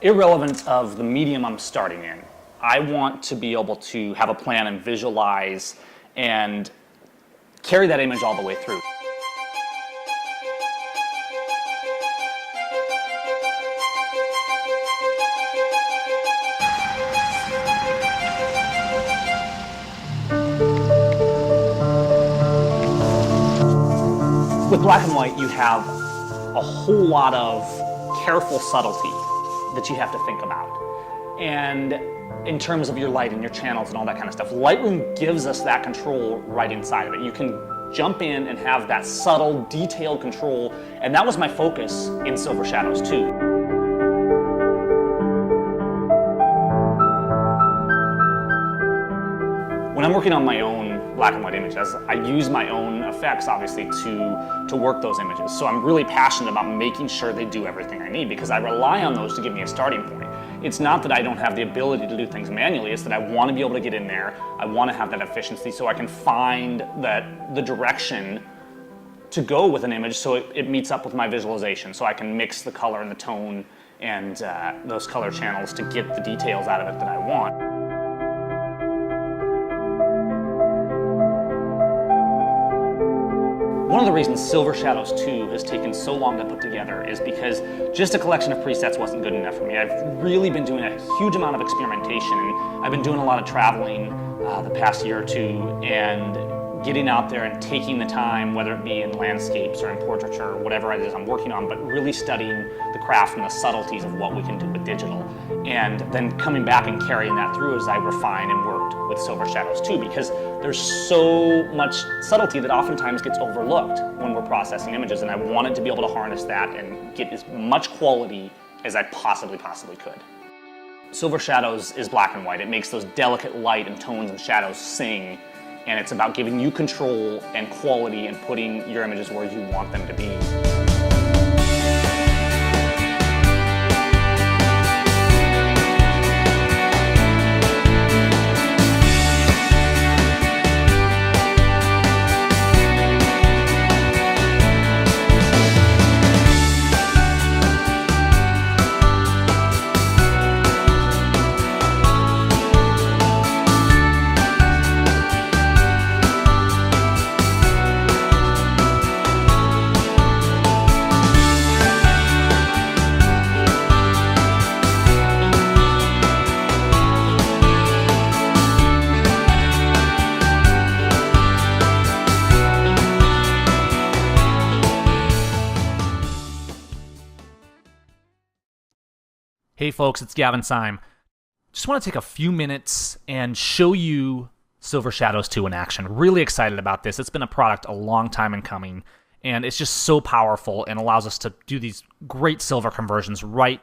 irrelevant of the medium I'm starting in. I want to be able to have a plan and visualize and carry that image all the way through. With black and white, you have a whole lot of careful subtlety that you have to think about. And in terms of your light and your channels and all that kind of stuff, Lightroom gives us that control right inside of it. You can jump in and have that subtle, detailed control, and that was my focus in Silver Shadows 2. When I'm working on my own black and white images, I use my own effects, obviously, to work those images. So I'm really passionate about making sure they do everything I need because I rely on those to give me a starting point. It's not that I don't have the ability to do things manually, it's that I want to be able to get in there, I want to have that efficiency so I can find the direction to go with an image so it meets up with my visualization, so I can mix the color and the tone and those color channels to get the details out of it that I want. One of the reasons Silver Shadows 2 has taken so long to put together is because just a collection of presets wasn't good enough for me. I've really been doing a huge amount of experimentation, and I've been doing a lot of traveling the past year or two and getting out there and taking the time, whether it be in landscapes or in portraiture or whatever it is I'm working on, but really studying the craft and the subtleties of what we can do with digital. And then coming back and carrying that through as I refine and worked with Silver Shadows 2, because there's so much subtlety that oftentimes gets overlooked when we're processing images, and I wanted to be able to harness that and get as much quality as I possibly could. Silver Shadows is black and white. It makes those delicate light and tones and shadows sing, and it's about giving you control and quality and putting your images where you want them to be. Hey folks, it's Gavin Syme. Just want to take a few minutes and show you Silver Shadows 2 in action. Really excited about this. It's been a product a long time in coming, and it's just so powerful and allows us to do these great silver conversions right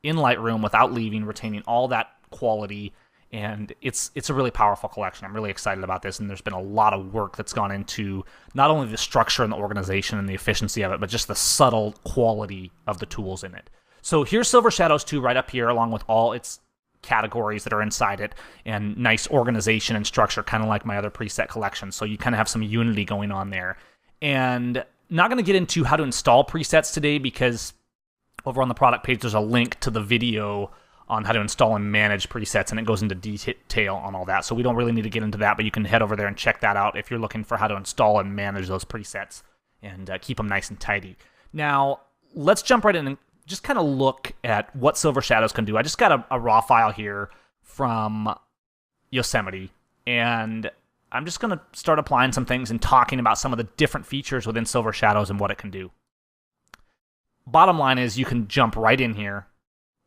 in Lightroom without leaving, retaining all that quality, and it's a really powerful collection. I'm really excited about this, and there's been a lot of work that's gone into not only the structure and the organization and the efficiency of it, but just the subtle quality of the tools in it. So here's Silver Shadows 2 right up here, along with all its categories that are inside it, and nice organization and structure, kind of like my other preset collection. So you kind of have some unity going on there. And not going to get into how to install presets today, because over on the product page, there's a link to the video on how to install and manage presets, and it goes into detail on all that. So we don't really need to get into that, but you can head over there and check that out if you're looking for how to install and manage those presets and keep them nice and tidy. Now, let's jump right in and just kind of look at what Silver Shadows can do. I just got a raw file here from Yosemite, and I'm just going to start applying some things and talking about some of the different features within Silver Shadows and what it can do. Bottom line is you can jump right in here,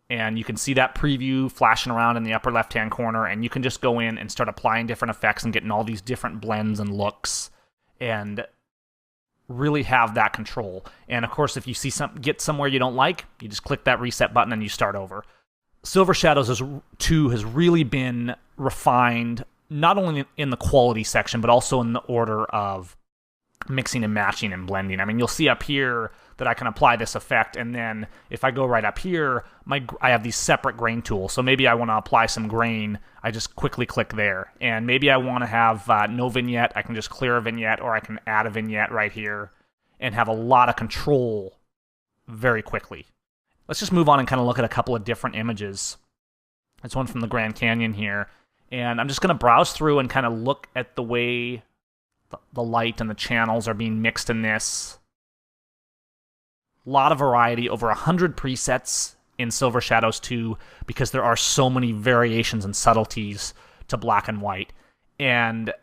and you can see that preview flashing around in the upper left-hand corner, and you can just go in and start applying different effects and getting all these different blends and looks, and really have that control. And of course, if you see get somewhere you don't like, you just click that reset button and you start over. Silver Shadows 2 has really been refined, not only in the quality section, but also in the order of mixing and matching and blending. I mean, you'll see up here that I can apply this effect, and then if I go right up here, I have these separate grain tools. So maybe I want to apply some grain, I just quickly click there. And maybe I want to have no vignette, I can just clear a vignette, or I can add a vignette right here and have a lot of control very quickly. let's just move on and kind of look at a couple of different images. It's one from the Grand Canyon here. And I'm just going to browse through and kind of look at the way the light and the channels are being mixed in this. A lot of variety, over 100 presets in Silver Shadows 2, because there are so many variations and subtleties to black and white. And a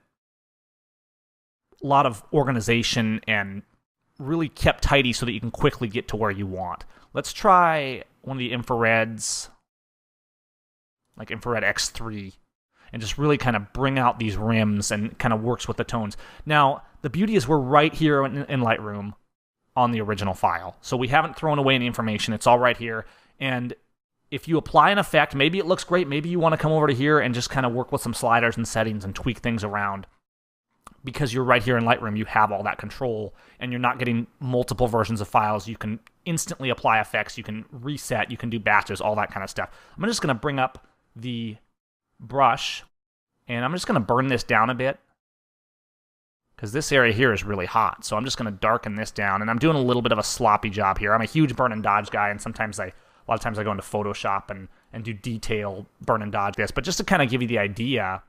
lot of organization and really kept tidy so that you can quickly get to where you want. Let's try one of the infrareds, like infrared X3, and just really kind of bring out these rims and kind of works with the tones. Now, the beauty is we're right here in Lightroom on the original file. So we haven't thrown away any information. It's all right here. And if you apply an effect, maybe it looks great. Maybe you want to come over to here and just kind of work with some sliders and settings and tweak things around. Because you're right here in Lightroom, you have all that control, and you're not getting multiple versions of files. You can instantly apply effects, you can reset, you can do batches, all that kind of stuff. I'm just going to bring up the brush, and I'm just going to burn this down a bit, because this area here is really hot. So I'm just going to darken this down, and I'm doing a little bit of a sloppy job here. I'm a huge burn and dodge guy, and sometimes a lot of times I go into Photoshop and do detail burn and dodge this. But just to kind of give you the idea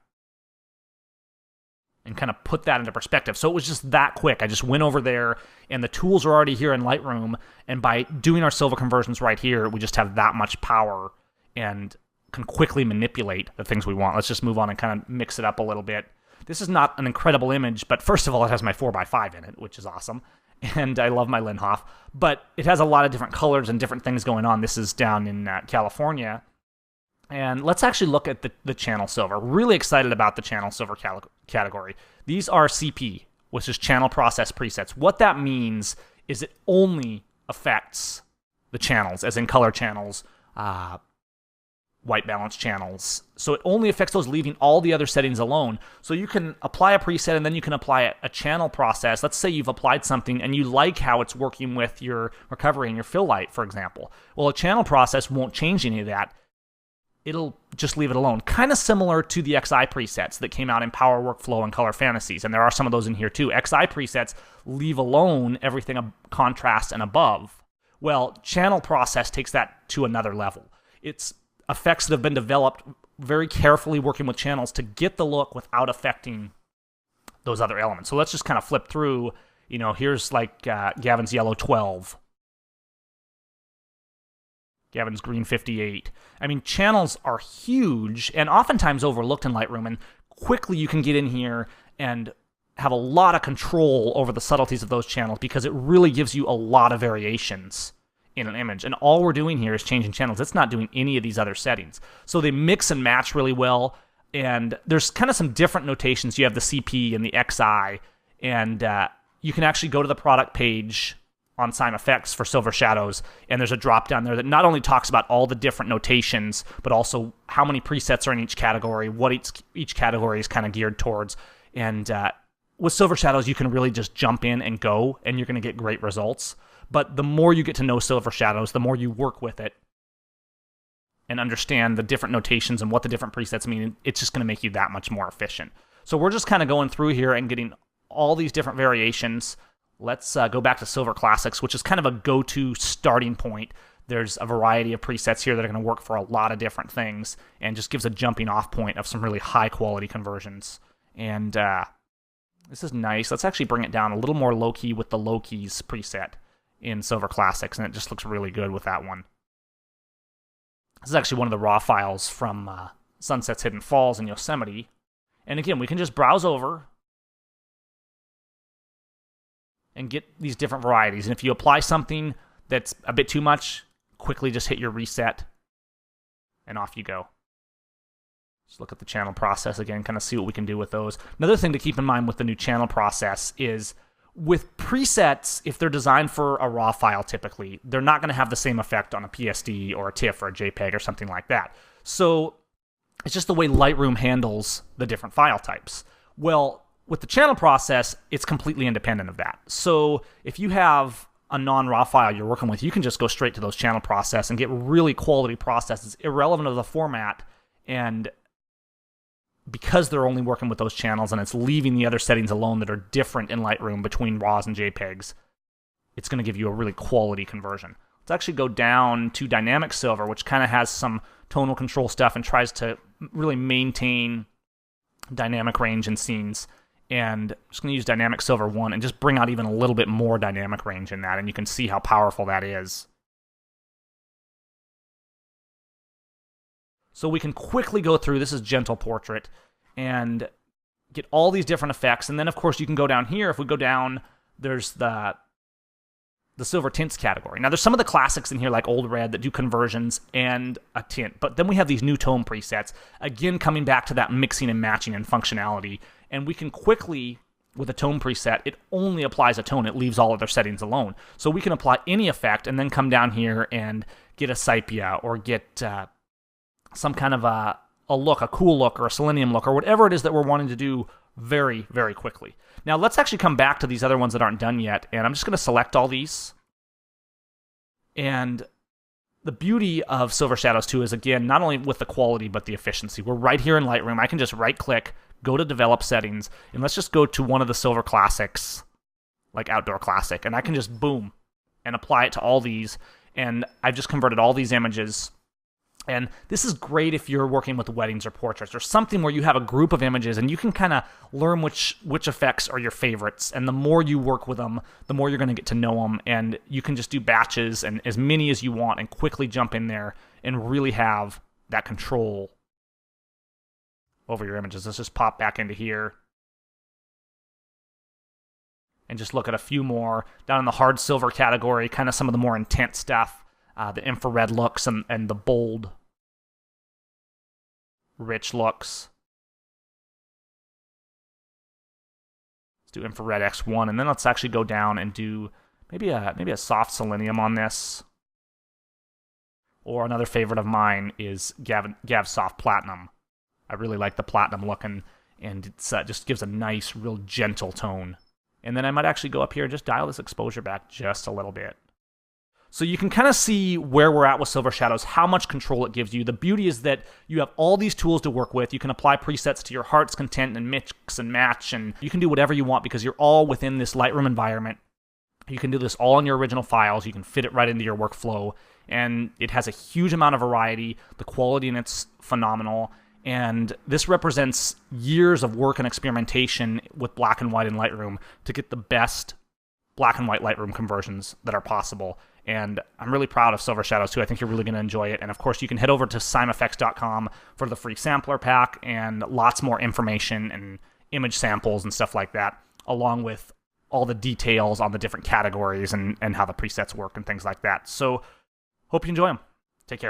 and kind of put that into perspective. So it was just that quick. I just went over there, and the tools are already here in Lightroom, and by doing our silver conversions right here, we just have that much power and can quickly manipulate the things we want. Let's just move on and kind of mix it up a little bit. This is not an incredible image, but first of all, it has my 4x5 in it, which is awesome, and I love my Linhof, but it has a lot of different colors and different things going on. This is down in California. And let's actually look at the channel silver. Really excited about the channel silver category. These are CP, which is channel process presets. What that means is it only affects the channels, as in color channels, white balance channels. So it only affects those, leaving all the other settings alone. So you can apply a preset, and then you can apply a channel process. Let's say you've applied something and you like how it's working with your recovery and your fill light, for example. Well, a channel process won't change any of that. It'll just leave it alone. Kind of similar to the XI presets that came out in Power Workflow and Color Fantasies, and there are some of those in here too. XI presets leave alone everything of contrast and above. Well, channel process takes that to another level. It's effects that have been developed very carefully working with channels to get the look without affecting those other elements. So let's just kind of flip through. You know, here's like Gavin's Yellow 12. Gavin's Green 58. I mean, channels are huge and oftentimes overlooked in Lightroom, and quickly you can get in here and have a lot of control over the subtleties of those channels because it really gives you a lot of variations in an image. And all we're doing here is changing channels. It's not doing any of these other settings. So they mix and match really well, and there's kind of some different notations. You have the CP and the XI, and you can actually go to the product page on Sign Effects for Silver Shadows, and there's a drop down there that not only talks about all the different notations, but also how many presets are in each category, what each category is kind of geared towards. And with Silver Shadows, you can really just jump in and go, and you're going to get great results. But the more you get to know Silver Shadows, the more you work with it and understand the different notations and what the different presets mean, it's just going to make you that much more efficient. So we're just kind of going through here and getting all these different variations. Let's go back to Silver Classics, which is kind of a go-to starting point. There's a variety of presets here that are going to work for a lot of different things and just gives a jumping off point of some really high-quality conversions. And this is nice. Let's actually bring it down a little more low-key with the low-keys preset in Silver Classics, and it just looks really good with that one. This is actually one of the raw files from Sunsets, Hidden Falls, in Yosemite. And again, we can just browse over and get these different varieties. And if you apply something that's a bit too much, quickly just hit your reset, and off you go. Just look at the channel process again, kind of see what we can do with those. Another thing to keep in mind with the new channel process is with presets, if they're designed for a RAW file typically, they're not going to have the same effect on a PSD or a TIFF or a JPEG or something like that. So it's just the way Lightroom handles the different file types. Well, with the channel process, it's completely independent of that. So if you have a non-RAW file you're working with, you can just go straight to those channel process and get really quality processes irrelevant of the format. And because they're only working with those channels and it's leaving the other settings alone that are different in Lightroom between RAWs and JPEGs, it's going to give you a really quality conversion. Let's actually go down to Dynamic Silver, which kind of has some tonal control stuff and tries to really maintain dynamic range in scenes. And I'm just going to use Dynamic Silver 1 and just bring out even a little bit more dynamic range in that, and you can see how powerful that is. So we can quickly go through, this is Gentle Portrait, and get all these different effects. And then, of course, you can go down here. If we go down, there's the silver tints category. Now, there's some of the classics in here, like Old Red, that do conversions and a tint. But then we have these new tone presets, again, coming back to that mixing and matching and functionality. And we can quickly, with a tone preset, it only applies a tone. It leaves all other settings alone. So we can apply any effect and then come down here and get a sepia or get some kind of a look, a cool look or a selenium look or whatever it is that we're wanting to do very, very quickly. Now let's actually come back to these other ones that aren't done yet, and I'm just going to select all these. And the beauty of Silver Shadows 2 is, again, not only with the quality but the efficiency. We're right here in Lightroom. I can just right-click, go to Develop Settings, and let's just go to one of the Silver Classics, like Outdoor Classic, and I can just, boom, and apply it to all these, and I've just converted all these images. And this is great if you're working with weddings or portraits or something where you have a group of images and you can kind of learn which effects are your favorites. And the more you work with them, the more you're going to get to know them. And you can just do batches and as many as you want and quickly jump in there and really have that control over your images. Let's just pop back into here and just look at a few more. Down in the hard silver category, kind of some of the more intense stuff, the infrared looks and the bold, rich looks. Let's do infrared X1, and then let's actually go down and do maybe a soft selenium on this. Or another favorite of mine is Gav Soft Platinum. I really like the platinum look, and it just gives a nice, real gentle tone. And then I might actually go up here and just dial this exposure back just a little bit. So you can kind of see where we're at with Silver Shadows, how much control it gives you. The beauty is that you have all these tools to work with. You can apply presets to your heart's content and mix and match, and you can do whatever you want because you're all within this Lightroom environment. You can do this all in your original files. You can fit it right into your workflow, and it has a huge amount of variety. The quality in it's phenomenal, and this represents years of work and experimentation with black and white in Lightroom to get the best black and white Lightroom conversions that are possible. And I'm really proud of Silver Shadows 2. I think you're really going to enjoy it. And of course, you can head over to simeffects.com for the free sampler pack and lots more information and image samples and stuff like that, along with all the details on the different categories and how the presets work and things like that. So hope you enjoy them.